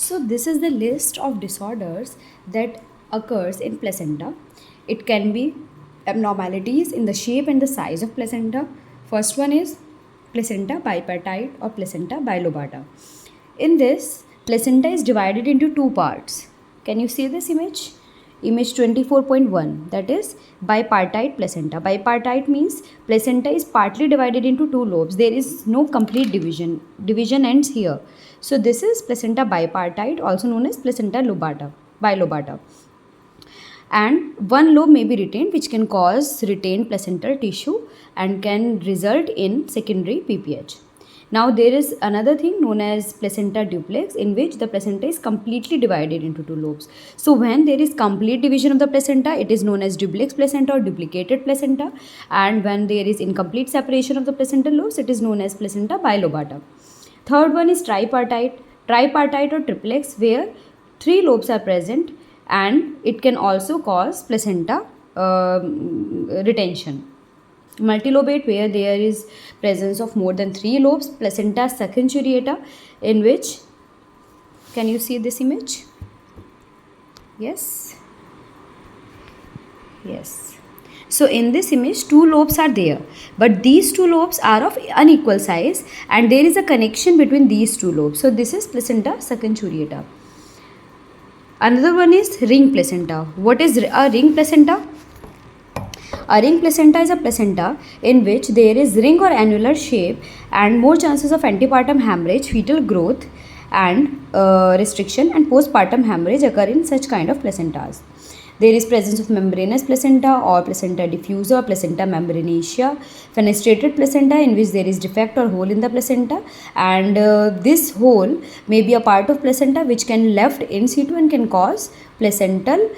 So this is the list of disorders that occurs in placenta. It can be abnormalities in the shape and the size of placenta. First one is placenta bipartite or placenta bilobata. In this, placenta is divided into two parts. Can you see this image? Image 24.1, that is bipartite placenta. Bipartite means placenta is partly divided into two lobes. There is no complete division. Division ends here. So this is placenta bipartite, also known as placenta lobata, bilobata. And one lobe may be retained, which can cause retained placental tissue and can result in secondary PPH. Now there is another thing known as placenta duplex, in which the placenta is completely divided into two lobes. So when there is complete division of the placenta, it is known as duplex placenta or duplicated placenta, and when there is incomplete separation of the placental lobes, it is known as placenta bilobata. Third one is tripartite or triplex, where three lobes are present, and it can also cause placenta retention. Multilobate, where there is presence of more than three lobes. Placenta secundariata, in which, can you see this image? Yes. So in this image, two lobes are there, but these two lobes are of unequal size, and there is a connection between these two lobes. So this is placenta secundariata. Another one is ring placenta. What is a ring placenta? A ring placenta is a placenta in which there is ring or annular shape and more chances of antepartum hemorrhage, fetal growth and restriction, and postpartum hemorrhage occur in such kind of placentas. There is presence of membranous placenta or placenta diffusa, placenta membranacea, fenestrated placenta, in which there is defect or hole in the placenta, and this hole may be a part of placenta which can left in situ and can cause placental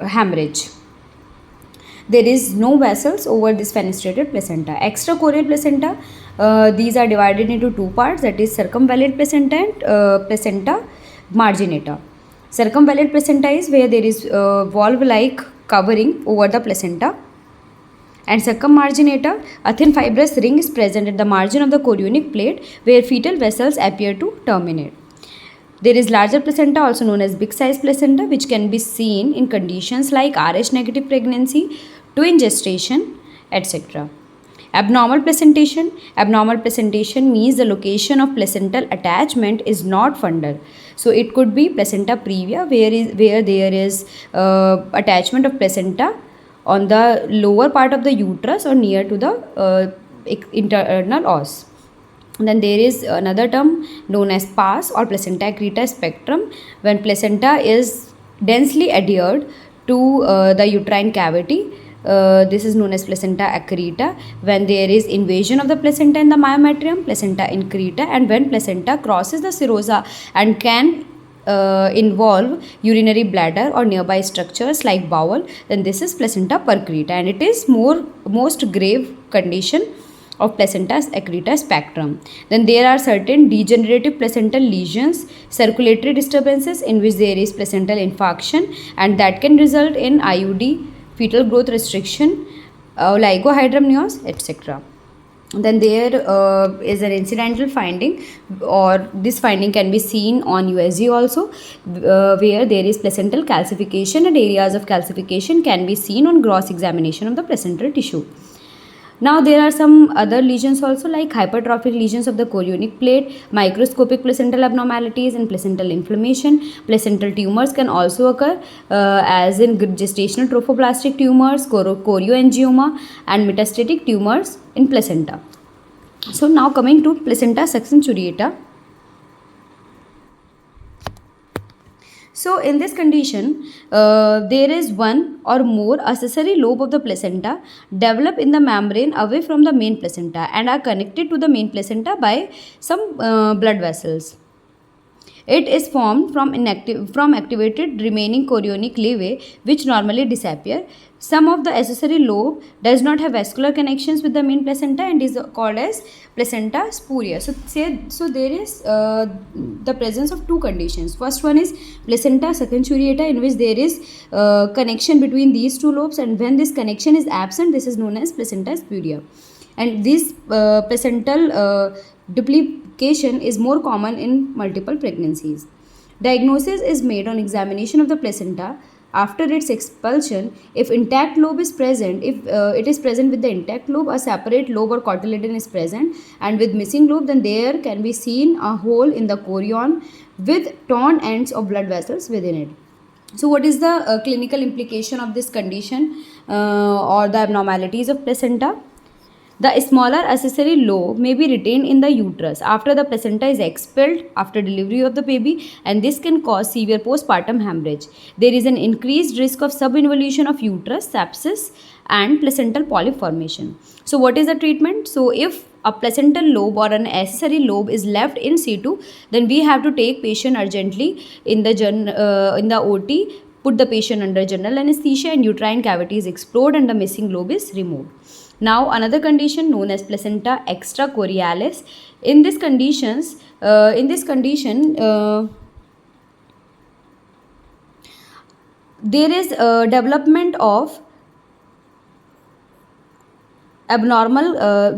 hemorrhage. There is no vessels over this fenestrated placenta. Extracorneal placenta, these are divided into two parts, that is circumvallate placenta and placenta marginata. Circumvallate placenta is where there is valve-like covering over the placenta, and circummarginata, a thin fibrous ring is present at the margin of the chorionic plate where fetal vessels appear to terminate. There is larger placenta, also known as big size placenta, which can be seen in conditions like Rh negative pregnancy, twin gestation, etc. Abnormal placentation. Abnormal placentation means the location of placental attachment is not fundal. So it could be placenta previa, where there is attachment of placenta on the lower part of the uterus or near to the internal os. Then there is another term known as pars or placenta accreta spectrum, when placenta is densely adhered to the uterine cavity. This is known as placenta accreta. When there is invasion of the placenta in the myometrium, placenta increta, and when placenta crosses the serosa and can involve urinary bladder or nearby structures like bowel, then this is placenta percreta, and it is most grave condition of placenta accreta spectrum. Then there are certain degenerative placental lesions, circulatory disturbances in which there is placental infarction, and that can result in IUD, fetal growth restriction, oligohydramnios, etc. Then there is an incidental finding, or this finding can be seen on USG also, where there is placental calcification, and areas of calcification can be seen on gross examination of the placental tissue. Now there are some other lesions also, like hypertrophic lesions of the chorionic plate, microscopic placental abnormalities, and placental inflammation. Placental tumors can also occur, as in gestational trophoblastic tumors, chorioangioma, and metastatic tumors in placenta. So now coming to placenta secundariata. So in this condition, there is one or more accessory lobe of the placenta develop in the membrane away from the main placenta and are connected to the main placenta by some blood vessels. It is formed from activated remaining chorionic leve, which normally disappear. Some of the accessory lobe does not have vascular connections with the main placenta and is called as placenta spuria. So there is the presence of two conditions. First one is placenta secundariata, in which there is connection between these two lobes, and when this connection is absent, this is known as placenta spuria. And this placental complication is more common in multiple pregnancies. Diagnosis is made on examination of the placenta after its expulsion. If intact lobe is present, if it is present with the intact lobe, a separate lobe or cotyledon is present, and with missing lobe, then there can be seen a hole in the chorion with torn ends of blood vessels within it. So what is the clinical implication of this condition or the abnormalities of placenta? The smaller accessory lobe may be retained in the uterus after the placenta is expelled after delivery of the baby, and this can cause severe postpartum hemorrhage. There is an increased risk of subinvolution of uterus, sepsis, and placental polyp formation. So what is the treatment? So if a placental lobe or an accessory lobe is left in situ, then we have to take patient urgently in the OT, put the patient under general anesthesia, and uterine cavity is explored and the missing lobe is removed. Now another condition known as placenta extracoriolis. In this condition, there is a development of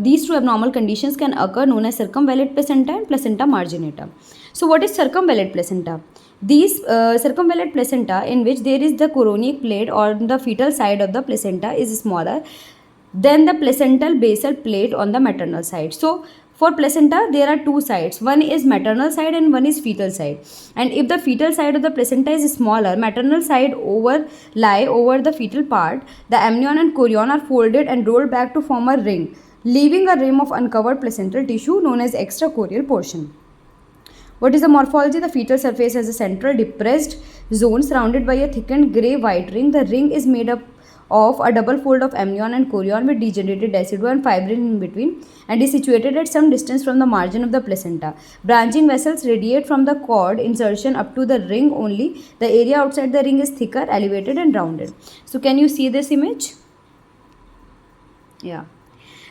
these two abnormal conditions can occur, known as circumvallate placenta and placenta marginata. So what is circumvallate placenta? These circumvallate placenta, in which there is the chorionic plate on the fetal side of the placenta, is smaller than the placental basal plate on the maternal side. So for placenta there are two sides, one is maternal side and one is fetal side, and if the fetal side of the placenta is smaller, maternal side lie over the fetal part, the amnion and chorion are folded and rolled back to form a ring, leaving a rim of uncovered placental tissue known as extrachorial portion. What is the morphology? The fetal surface has a central depressed zone surrounded by a thickened grey-white ring. The ring is made up of a double fold of amnion and chorion with degenerated decidua and fibrin in between, and is situated at some distance from the margin of the placenta. Branching vessels radiate from the cord insertion up to the ring only. The area outside the ring is thicker, elevated and rounded. So can you see this image? Yeah.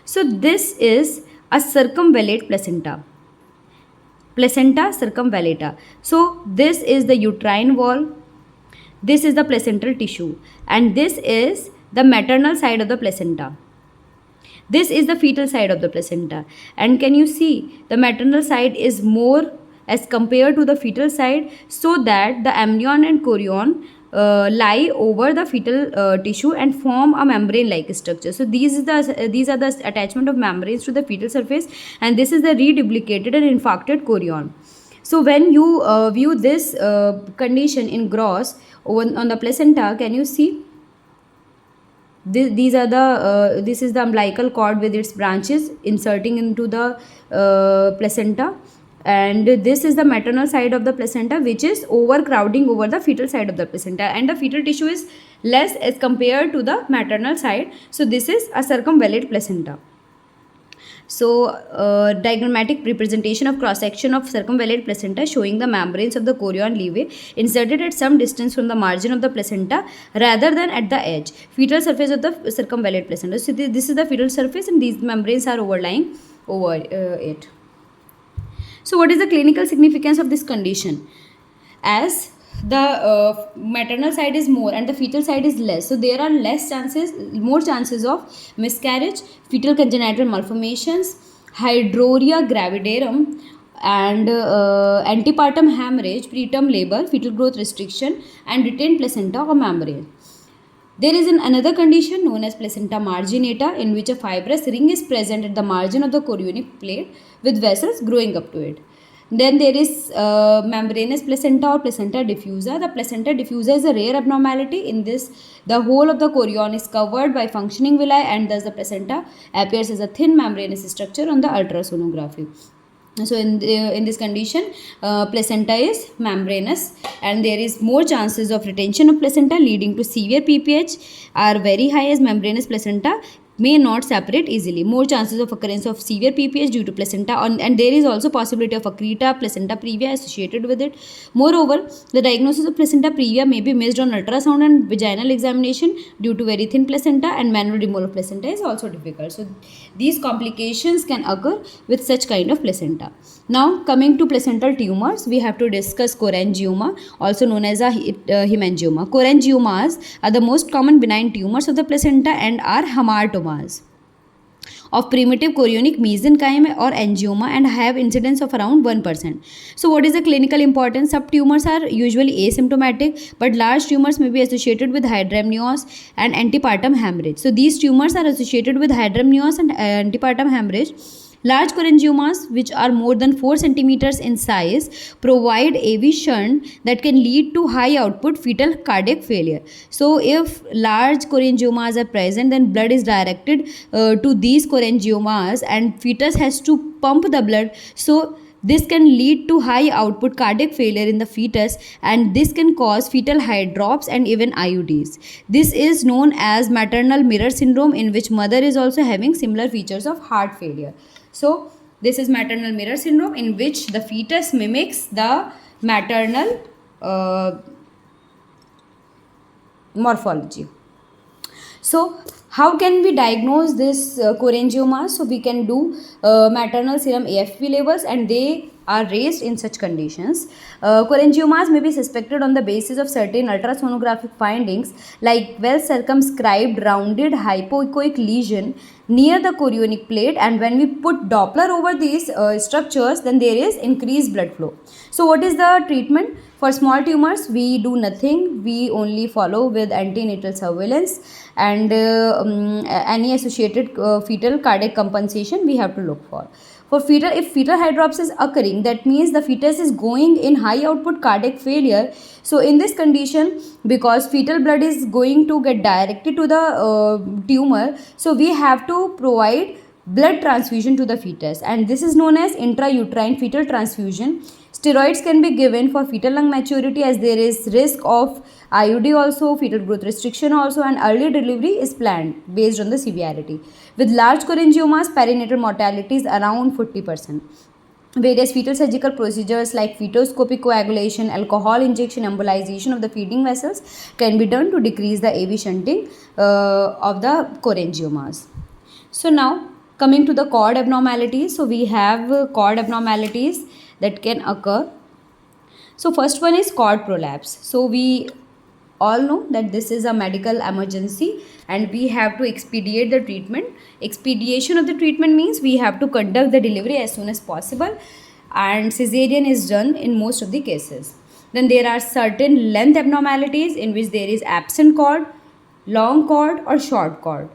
So this is a circumvallate placenta. Placenta circumvallata. So this is the uterine wall. This is the placental tissue, and this is the maternal side of the placenta. This is the fetal side of the placenta, and can you see the maternal side is more as compared to the fetal side, so that the amnion and chorion lie over the fetal tissue and form a membrane-like structure. So these are the attachment of membranes to the fetal surface, and this is the reduplicated and infarcted chorion. So when you view this condition in gross on the placenta, can you see? This is the umbilical cord with its branches inserting into the placenta, and this is the maternal side of the placenta, which is overcrowding over the fetal side of the placenta, and the fetal tissue is less as compared to the maternal side. So this is a circumvallate placenta. So diagrammatic representation of cross section of circumvallate placenta showing the membranes of the chorion levae inserted at some distance from the margin of the placenta rather than at the edge. Fetal surface of the circumvallate placenta. So this is the fetal surface, and these membranes are overlying over it. So what is the clinical significance of this condition? As the maternal side is more and the fetal side is less, so there are more chances of miscarriage, fetal congenital malformations, hydroria gravidarum, and antepartum hemorrhage, preterm labor, fetal growth restriction, and retained placenta or membrane. There is another condition known as placenta marginata, in which a fibrous ring is present at the margin of the chorionic plate with vessels growing up to it. Then there is membranous placenta or placenta diffusa. The placenta diffusa is a rare abnormality. In this, the whole of the chorion is covered by functioning villi, and thus the placenta appears as a thin membranous structure on the ultrasonography. So in this condition, placenta is membranous, and there is more chances of retention of placenta, leading to severe PPH are very high, as membranous placenta may not separate easily. More chances of occurrence of severe PPH due to placenta, and there is also possibility of accreta placenta previa associated with it. Moreover, the diagnosis of placenta previa may be missed on ultrasound and vaginal examination due to very thin placenta, and manual removal of placenta is also difficult. So these complications can occur with such kind of placenta. Now coming to placental tumors, we have to discuss chorangioma, also known as a hemangioma. Chorangiomas are the most common benign tumors of the placenta and are hamartomas. of primitive chorionic mesenchyme or angioma and have incidence of around 1%. So what is the clinical importance? Some tumors are usually asymptomatic, but large tumors may be associated with hydramnios and antepartum hemorrhage. So these tumors are associated with hydramnios and antepartum hemorrhage. Large cholangiomas, which are more than 4 centimeters in size, provide AV shunt that can lead to high output fetal cardiac failure. So, if large cholangiomas are present, then blood is directed to these cholangiomas, and fetus has to pump the blood. So, this can lead to high output cardiac failure in the fetus, and this can cause fetal height drops and even IUDs. This is known as maternal mirror syndrome, in which mother is also having similar features of heart failure. So this is maternal mirror syndrome, in which the fetus mimics the maternal morphology. So how can we diagnose this cholangioma? So we can do maternal serum AFP levels, and they are raised in such conditions. Cholangiomas may be suspected on the basis of certain ultrasonographic findings, like well circumscribed rounded hypoechoic lesion near the chorionic plate, and when we put Doppler over these structures, then there is increased blood flow. So what is the treatment? For small tumors, we do nothing. We only follow with antenatal surveillance, and any associated fetal cardiac compensation we have to look for. For fetal, if fetal height drops is occurring, that means the fetus is going in high output cardiac failure. So in this condition, because fetal blood is going to get directed to the tumor, so we have to provide blood transfusion to the fetus, and this is known as intrauterine fetal transfusion. Steroids can be given for fetal lung maturity, as there is risk of IUD also, fetal growth restriction also, and early delivery is planned based on the severity. With large cholangiomas, perinatal mortality is around 40%. Various fetal surgical procedures like fetoscopic coagulation, alcohol injection, embolization of the feeding vessels can be done to decrease the AV shunting of the cholangiomas. So now coming to the cord abnormalities. So we have cord abnormalities that can occur. So first one is cord prolapse. So we all know that this is a medical emergency and we have to expedite the treatment. Expedition of the treatment means we have to conduct the delivery as soon as possible, and cesarean is done in most of the cases. Then there are certain length abnormalities in which there is absent cord, long cord or short cord.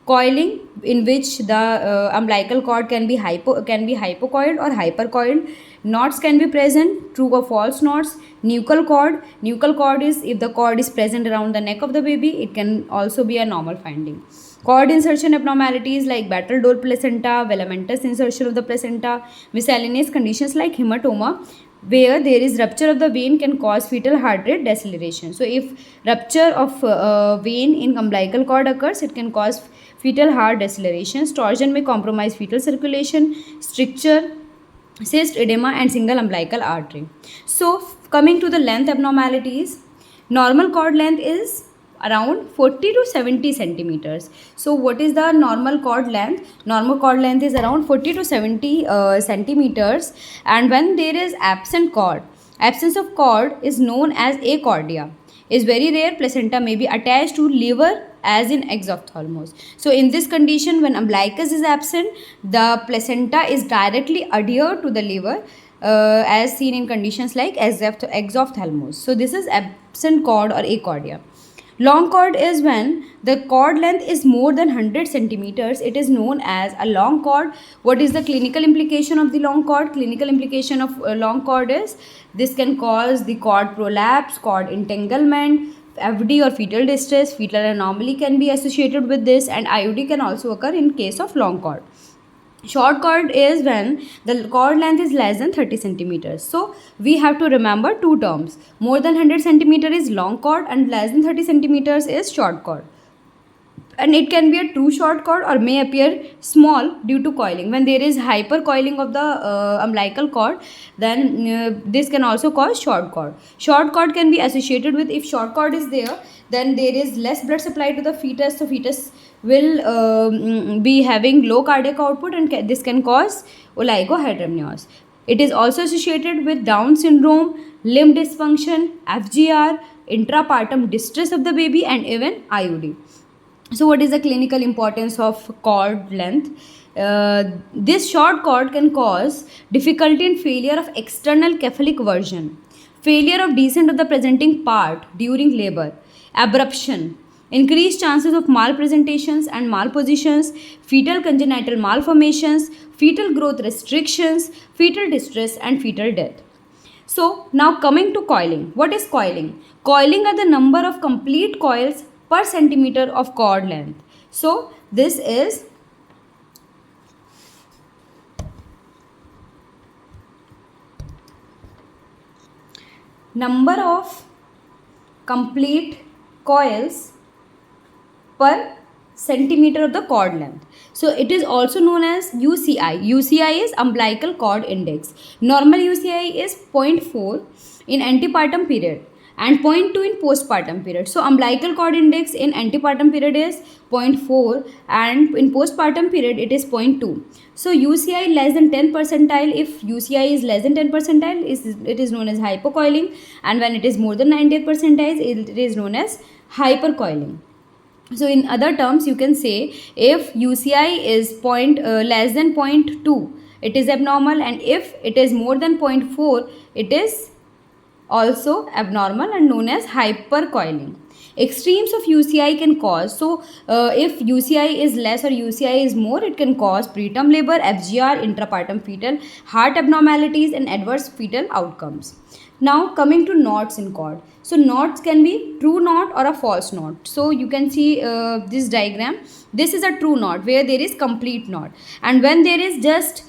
Coiling, in which the umbilical cord can be hypocoiled or hypercoiled. Knots can be present, true or false knots. Nuchal cord is if the cord is present around the neck of the baby. It can also be a normal finding. Cord insertion abnormalities like battledore placenta, velamentous insertion of the placenta. Miscellaneous conditions like hematoma, where there is rupture of the vein, can cause fetal heart rate deceleration. So if rupture of vein in umbilical cord occurs, it can cause fetal heart deceleration. Torsion may compromise fetal circulation, stricture, cyst, edema and single umbilical artery. So coming to the length abnormalities, normal cord length is around 40 to 70 centimeters. So what is the normal cord length? Normal cord length is around 40 to 70 centimeters, and when there is absent cord, absence of cord is known as acordia. Is very rare. Placenta may be attached to liver as in exophthalmos. So in this condition, when umbilicus is absent, the placenta is directly adhered to the liver as seen in conditions like exophthalmos. So this is absent cord or acordia. Long cord is when the cord length is more than 100 centimeters. It is known as a long cord. What is the clinical implication of the long cord? Clinical implication of long cord is this can cause the cord prolapse, cord entanglement, FD or fetal distress. Fetal anomaly can be associated with this, and IUD can also occur in case of long cord. Short cord is when the cord length is less than 30 centimeters. So we have to remember two terms. More than 100 centimeter is long cord and less than 30 centimeters is short cord. And it can be a true short cord or may appear small due to coiling. When there is hypercoiling of the umbilical cord, then this can also cause short cord. Short cord can be associated with, if short cord is there, then there is less blood supply to the fetus. So fetus will be having low cardiac output, and this can cause oligohydramnios. It is also associated with Down syndrome, limb dysfunction, FGR, intrapartum distress of the baby and even IUD. So what is the clinical importance of cord length? This short cord can cause difficulty in failure of external cephalic version, failure of descent of the presenting part during labor, abruption, increased chances of malpresentations and malpositions, fetal congenital malformations, fetal growth restrictions, fetal distress, and fetal death. So now coming to coiling. What is coiling? Coiling are the number of complete coils per centimeter of cord length. So this is number of complete coils per centimeter of the cord length. So it is also known as UCI. UCI is umbilical cord index. Normal UCI is 0.4 in antepartum period and 0.2 in postpartum period. So umbilical cord index in antepartum period is 0.4 and in postpartum period it is 0.2. So UCI less than 10 percentile, if UCI is less than 10 percentile, it is known as hypocoiling, and when it is more than 90th percentile, it is known as hypercoiling. So in other terms, you can say if UCI is less than 0.2, it is abnormal, and if it is more than 0.4, it is also abnormal and known as hypercoiling. Extremes of UCI can cause, so if UCI is less or UCI is more, it can cause preterm labor, FGR, intrapartum fetal, heart abnormalities, and adverse fetal outcomes. Now coming to knots in cord. So knots can be true knot or a false knot. So you can see this diagram. This is a true knot where there is complete knot, and when there is just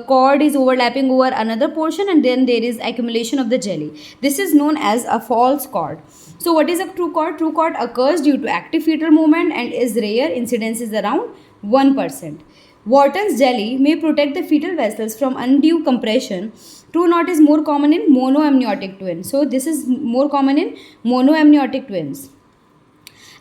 cord is overlapping over another portion and then there is accumulation of the jelly, this is known as a false cord. So what is a true cord? True cord occurs due to active fetal movement and is rare. Incidence is around 1%. Wharton's jelly may protect the fetal vessels from undue compression. True knot is more common in monoamniotic twins. So this is more common in monoamniotic twins,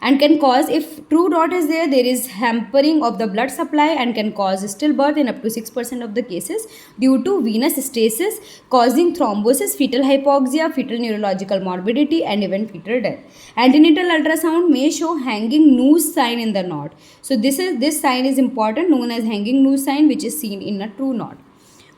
and can cause, if true knot is there, there is hampering of the blood supply and can cause stillbirth in up to 6% of the cases due to venous stasis causing thrombosis, fetal hypoxia, fetal neurological morbidity, and even fetal death. Antenatal ultrasound may show hanging noose sign in the knot. So this sign is important, known as hanging noose sign, which is seen in a true knot.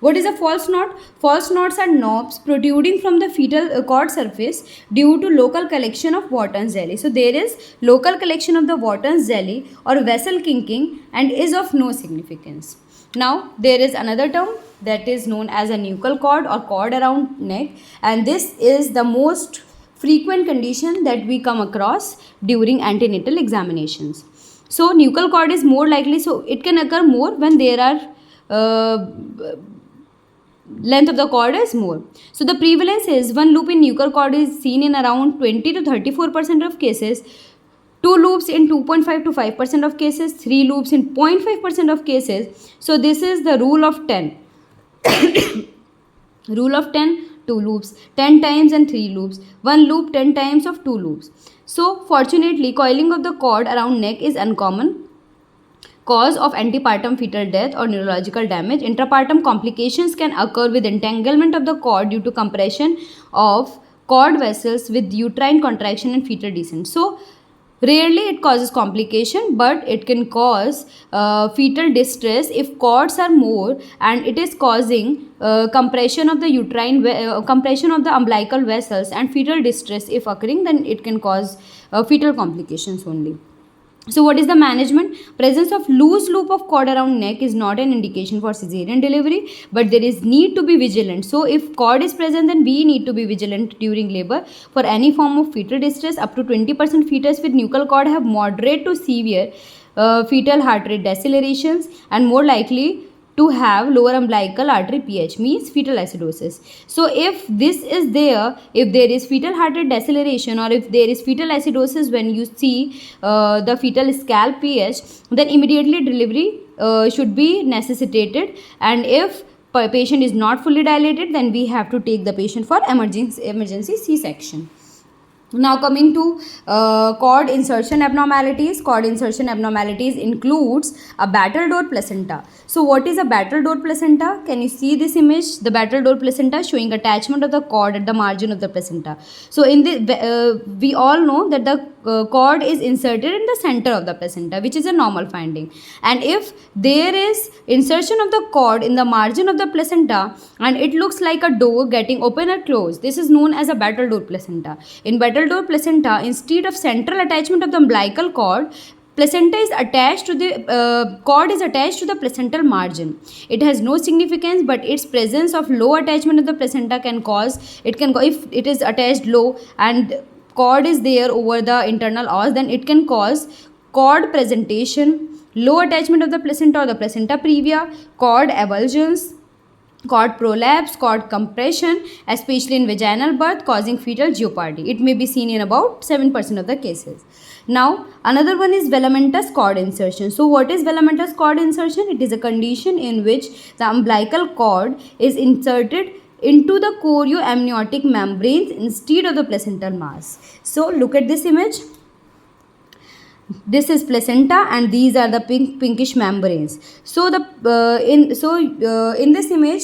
What is a false knot? False knots are knobs protruding from the fetal cord surface due to local collection of Wharton's jelly. So there is local collection of the Wharton's jelly or vessel kinking and is of no significance. Now there is another term that is known as a nuchal cord or cord around neck, and this is the most frequent condition that we come across during antenatal examinations. So nuchal cord is more likely, so it can occur more when there are length of the cord is more. So the prevalence is one loop in nuchal cord is seen in around 20 to 34% of cases, 2 loops in 2.5 to 5% of cases, 3 loops in 0.5% of cases. So this is the rule of 10. Rule of 10, 2 loops 10 times and 3 loops, 1 loop 10 times of 2 loops. So fortunately, coiling of the cord around neck is uncommon cause of antepartum fetal death or neurological damage. Intrapartum complications can occur with entanglement of the cord due to compression of cord vessels with uterine contraction and fetal descent. So rarely it causes complication, but it can cause fetal distress if cords are more and it is causing compression of the uterine compression of the umbilical vessels, and fetal distress if occurring, then it can cause fetal complications only. So what is the management? Presence of loose loop of cord around neck is not an indication for cesarean delivery, but there is need to be vigilant. So if cord is present, then we need to be vigilant during labor for any form of fetal distress. Up to 20% fetus with nuchal cord have moderate to severe fetal heart rate decelerations and more likely to have lower umbilical artery pH, means fetal acidosis. So if this is there, if there is fetal heart rate deceleration or if there is fetal acidosis when you see the fetal scalp pH, then immediately delivery should be necessitated, and if patient is not fully dilated, then we have to take the patient for emergency C-section. Now coming to cord insertion abnormalities. Cord insertion abnormalities includes a battledore placenta. So what is a battledore placenta? Can you see this image? The battledore placenta showing attachment of the cord at the margin of the placenta. So in the we all know that the cord is inserted in the center of the placenta, which is a normal finding. And if there is insertion of the cord in the margin of the placenta and it looks like a door getting open or closed, this is known as a battledore placenta. In battledore placenta, instead of central attachment of the umbilical cord, placenta is attached to the cord is attached to the placental margin. It has no significance, but its presence of low attachment of the placenta can cause, if it is attached low and cord is there over the internal os, then it can cause cord presentation, low attachment of the placenta or the placenta previa, cord avulsions, cord prolapse, cord compression, especially in vaginal birth, causing fetal jeopardy. It may be seen in about 7% of the cases. Now, another one is velamentous cord insertion. So, what is velamentous cord insertion? It is a condition in which the umbilical cord is inserted into the chorioamniotic membranes instead of the placental mass. So, look at this image. This is placenta and these are the pinkish membranes. So in this image,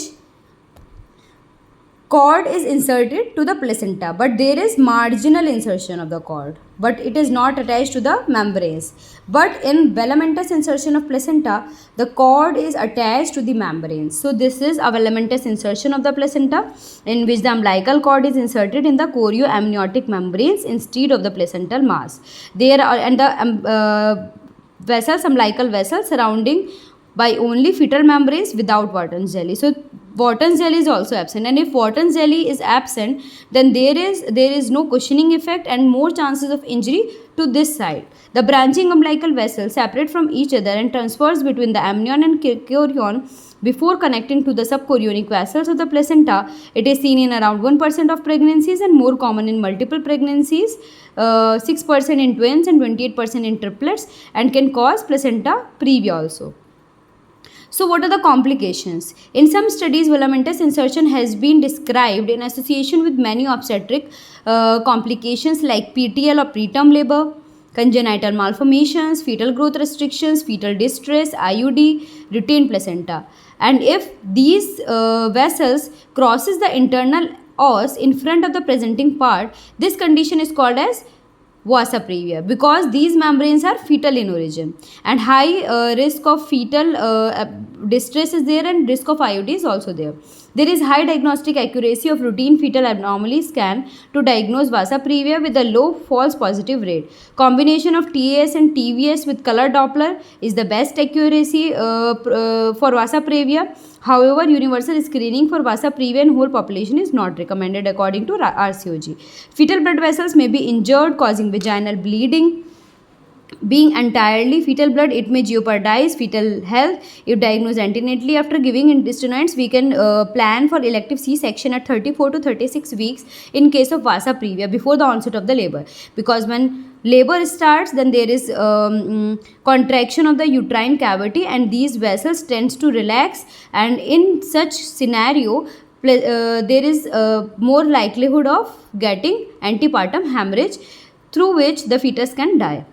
cord is inserted to the placenta, but there is marginal insertion of the cord, but it is not attached to the membranes. But in velamentous insertion of placenta, the cord is attached to the membranes. So this is a velamentous insertion of the placenta in which the umbilical cord is inserted in the chorioamniotic membranes instead of the placental mass. There are and the vessels, umbilical vessels surrounding by only fetal membranes without Wharton's jelly. So Wharton's jelly is also absent, and if Wharton's jelly is absent, then there is no cushioning effect and more chances of injury to this side. The branching umbilical vessels separate from each other and transfers between the amnion and chorion before connecting to the subchorionic vessels of the placenta. It is seen in around 1% of pregnancies and more common in multiple pregnancies, 6% in twins and 28% in triplets, and can cause placenta previa also. So what are the complications? In some studies, velamentous insertion has been described in association with many obstetric complications like PTL or preterm labor, congenital malformations, fetal growth restrictions, fetal distress, IUD, retained placenta. And if these vessels crosses the internal os in front of the presenting part, this condition is called as vasa previa, because these membranes are fetal in origin, and high risk of fetal distress is there and risk of IUD is also there. There is high diagnostic accuracy of routine fetal abnormality scan to diagnose vasa previa with a low false positive rate. Combination of TAS and TVS with color Doppler is the best accuracy for vasa previa. However, universal screening for vasa previa in whole population is not recommended according to RCOG. Fetal blood vessels may be injured, causing vaginal bleeding. Being entirely fetal blood, it may jeopardize fetal health. If diagnosed antenatally after giving intestinoids, we can plan for elective C-section at 34 to 36 weeks in case of vasa previa before the onset of the labor, because when labor starts, then there is contraction of the uterine cavity and these vessels tends to relax, and in such scenario there is more likelihood of getting antepartum hemorrhage through which the fetus can die.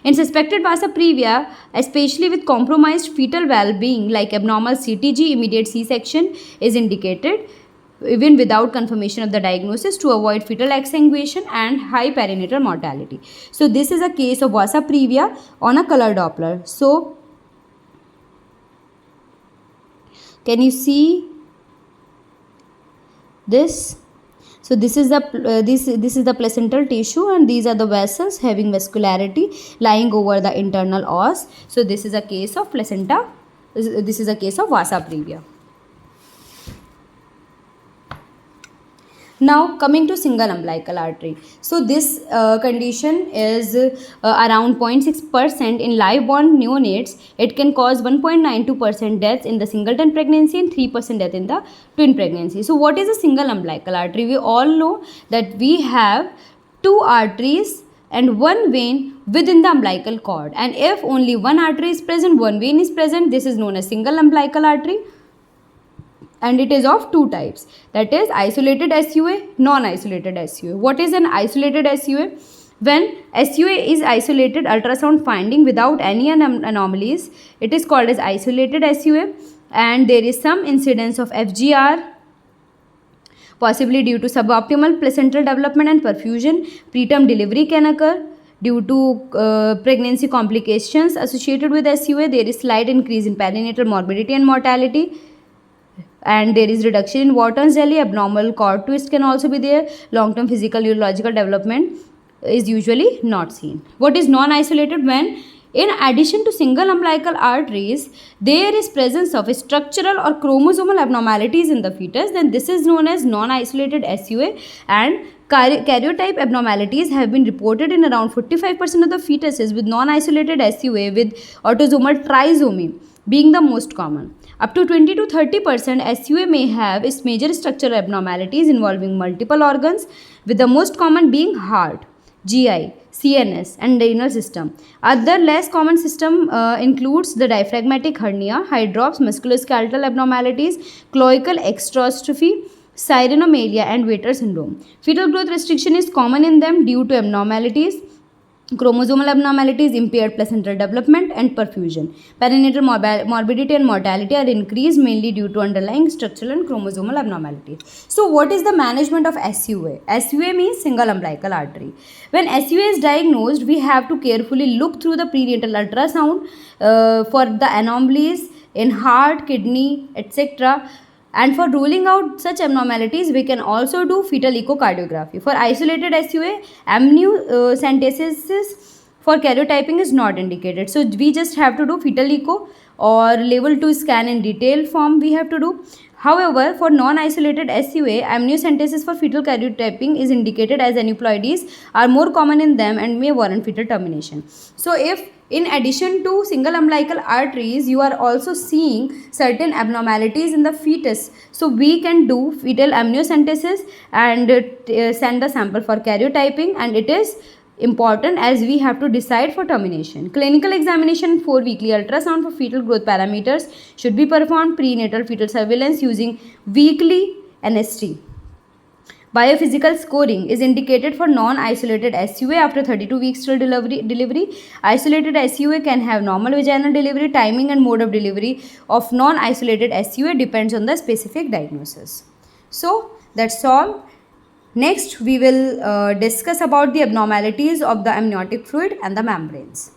In suspected vasa previa, especially with compromised fetal well-being like abnormal CTG, immediate C-section is indicated even without confirmation of the diagnosis to avoid fetal exsanguination and high perinatal mortality. So this is a case of vasa previa on a color Doppler. So can you see this? So this is the this is the placental tissue, and these are the vessels having vascularity lying over the internal os. So this is a case of placenta. This is a case of vasa previa. Now coming to single umbilical artery. So this condition is around 0.6% in live born neonates. It can cause 1.92% deaths in the singleton pregnancy and 3% death in the twin pregnancy. So what is a single umbilical artery? We all know that we have two arteries and one vein within the umbilical cord, and if only one artery is present, one vein is present, this is known as single umbilical artery. And it is of two types, that is isolated SUA, non-isolated SUA. What is an isolated SUA? When SUA is isolated ultrasound finding without any anomalies, it is called as isolated SUA, and there is some incidence of FGR. possibly due to suboptimal placental development and perfusion. Preterm delivery can occur due to pregnancy complications associated with SUA. There is slight increase in perinatal morbidity and mortality, and there is reduction in Wharton's jelly. Abnormal cord twist can also be there. Long term physical neurological development is usually not seen. What is non isolated? When in addition to single umbilical arteries, there is presence of structural or chromosomal abnormalities in the fetus, then this is known as non isolated SUA. And karyotype abnormalities have been reported in around 45% of the fetuses with non isolated SUA, with autosomal trisomy being the most common. Up to 20 to 30% SUA may have its major structural abnormalities involving multiple organs, with the most common being heart, GI, CNS, and renal system. Other less common system includes the diaphragmatic hernia, hydrops, musculoskeletal abnormalities, cloacal extrophy, sirenomelia, and Vater syndrome. Fetal growth restriction is common in them due to abnormalities, chromosomal abnormalities, impaired placental development, and perfusion. Perinatal morbidity and mortality are increased mainly due to underlying structural and chromosomal abnormalities. So, what is the management of SUA? SUA means single umbilical artery. When SUA is diagnosed, we have to carefully look through the prenatal ultrasound for the anomalies in heart, kidney, etc. And for ruling out such abnormalities, we can also do fetal echocardiography. For isolated SUA, amniocentesis for karyotyping is not indicated. So we just have to do fetal echo or level 2 scan in detail form we have to do. However, for non-isolated SUA, amniocentesis for fetal karyotyping is indicated as aneuploidies are more common in them and may warrant fetal termination. So if in addition to single umbilical arteries, you are also seeing certain abnormalities in the fetus, so we can do fetal amniocentesis and send the sample for karyotyping, and it is important as we have to decide for termination. Clinical examination for weekly ultrasound for fetal growth parameters should be performed. Prenatal fetal surveillance using weekly NST. Biophysical scoring is indicated for non-isolated SUA after 32 weeks till delivery. Isolated SUA can have normal vaginal delivery. Timing and mode of delivery of non-isolated SUA depends on the specific diagnosis. So, that's all. Next, we will discuss about the abnormalities of the amniotic fluid and the membranes.